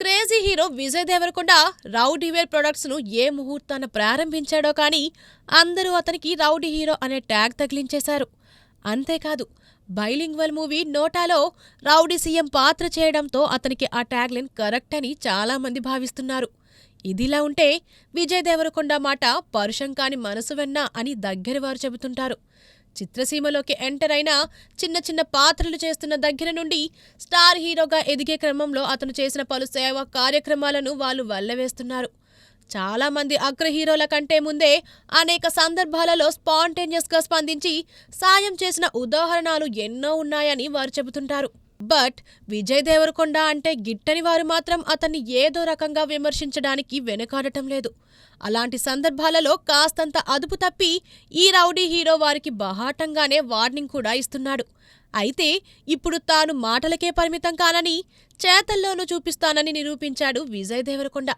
Crazy hero Vijay Devarakonda Rowdy Wear products ను ఏ ముహూర్తాన ప్రారంభించాడో కానీ అందరూ అతనికి రౌడీ హీరో అనే ట్యాగ్ తగిలించేశారు. అంతేకాదు, బైలింగ్వల్ మూవీ నోటాలో రౌడీ సీఎం పాత్ర చేయడంతో అతనికి ఆ ట్యాగ్ లైన్ కరెక్ట్ అని చాలా మంది భావిస్తున్నారు. ఇదిలా ఉంటే విజయ్ దేవరకొండ మాట పరుషం కాని మనసు వెన్న అని దగ్గరవారు చెబుతుంటారు. చిత్రసీమలోకి ఎంటర్ అయిన చిన్న చిన్న పాత్రలు చేస్తున్న దగ్గర నుండి స్టార్ హీరోగా ఎదిగే క్రమంలో అతను చేసిన పలు సేవా కార్యక్రమాలను వాళ్ళు వల్లెవేస్తున్నారు. చాలా మంది అగ్ర హీరోల కంటే ముందే అనేక సందర్భాలలో స్పాంటేనియస్గా స్పందించి సాయం చేసిన ఉదాహరణలు ఎన్నో ఉన్నాయని వారు చెబుతుంటారు. బట్ విజయ్ దేవరకొండ అంటే గిట్టని వారు మాత్రం అతన్ని ఏదో రకంగా విమర్శించడానికి వెనుకాడటం లేదు. అలాంటి సందర్భాలలో కాస్తంత అదుపు తప్పి ఈ రౌడీ హీరో వారికి బహాటంగానే వార్నింగ్ కూడా ఇస్తున్నాడు. అయితే ఇప్పుడు తాను మాటలకే పరిమితం కానని చేతల్లోనూ చూపిస్తానని నిరూపించాడు విజయ్ దేవరకొండ.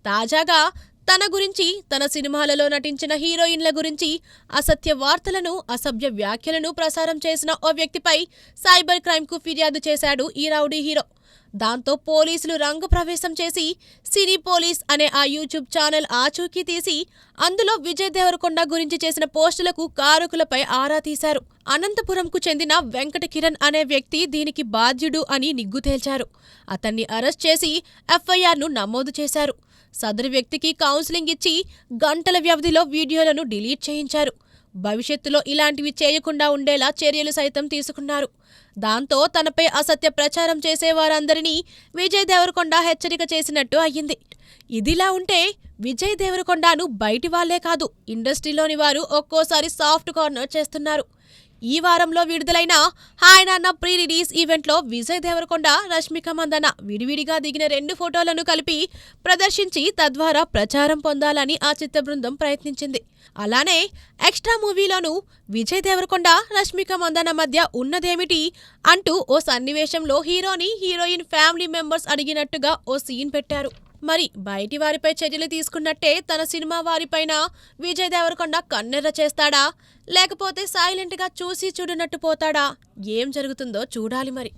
తాజాగా తన గురించి, తన సినిమాలలో నటించిన హీరోయిన్ల గురించి అసత్య వార్తలను, అసభ్య వ్యాఖ్యలను ప్రసారం చేసిన ఓ వ్యక్తిపై సైబర్ క్రైమ్కు ఫిర్యాదు చేశాడు ఈ రౌడీ హీరో. దాంతో పోలీసులు రంగ ప్రవేశం చేసి సినీ పోలీస్ అనే ఆ యూట్యూబ్ ఛానల్ ఆచూకీ తీసి అందులో విజయ్ దేవరకొండ గురించి చేసిన పోస్టులకు కారకులపై ఆరా తీశారు. అనంతపురంకు చెందిన వెంకట కిరణ్ అనే వ్యక్తి దీనికి బాధ్యుడు అని నిగ్గు తేల్చారు. అతన్ని అరెస్ట్ చేసి ఎఫ్ఐఆర్ను నమోదు చేశారు. సదరు వ్యక్తికి కౌన్సిలింగ్ ఇచ్చి గంటల వ్యవధిలో వీడియోలను డిలీట్ చేయించారు. భవిష్యత్తులో ఇలాంటివి చేయకుండా ఉండేలా చర్యలు సైతం తీసుకున్నారు. దాంతో తనపై అసత్య ప్రచారం చేసేవారందరినీ విజయ్ దేవరకొండ హెచ్చరిక చేసినట్టు అయ్యింది. ఇదిలా ఉంటే విజయ్ దేవరకొండను బయటి వాళ్లే కాదు, ఇండస్ట్రీలోని వారు ఒక్కోసారి సాఫ్ట్ కార్నర్ చేస్తున్నారు. ఈ వారంలో విడుదలైన హాయ్ నాన్న ప్రీ రిలీజ్ ఈవెంట్లో విజయ్ దేవరకొండ, రష్మిక మందన విడివిడిగా దిగిన 2 ఫోటోలను కలిపి ప్రదర్శించి తద్వారా ప్రచారం పొందాలని ఆ చిత్ర బృందం ప్రయత్నించింది. అలానే ఎక్స్ట్రా మూవీలోనూ విజయ్ దేవరకొండ, రష్మిక మందన మధ్య ఉన్నదేమిటి అంటూ ఓ సన్నివేశంలో హీరోని, హీరోయిన్ ఫ్యామిలీ మెంబర్స్ అడిగినట్టుగా ఓ సీన్ పెట్టారు. మరి బయటి వారిపై చర్యలు తీసుకున్నట్టే తన సినిమా వారిపైన విజయ్ దేవరకొండ కన్నెర్ర చేస్తాడా, లేకపోతే సైలెంట్గా చూసి చూడనట్టు పోతాడా? ఏం జరుగుతుందో చూడాలి మరి.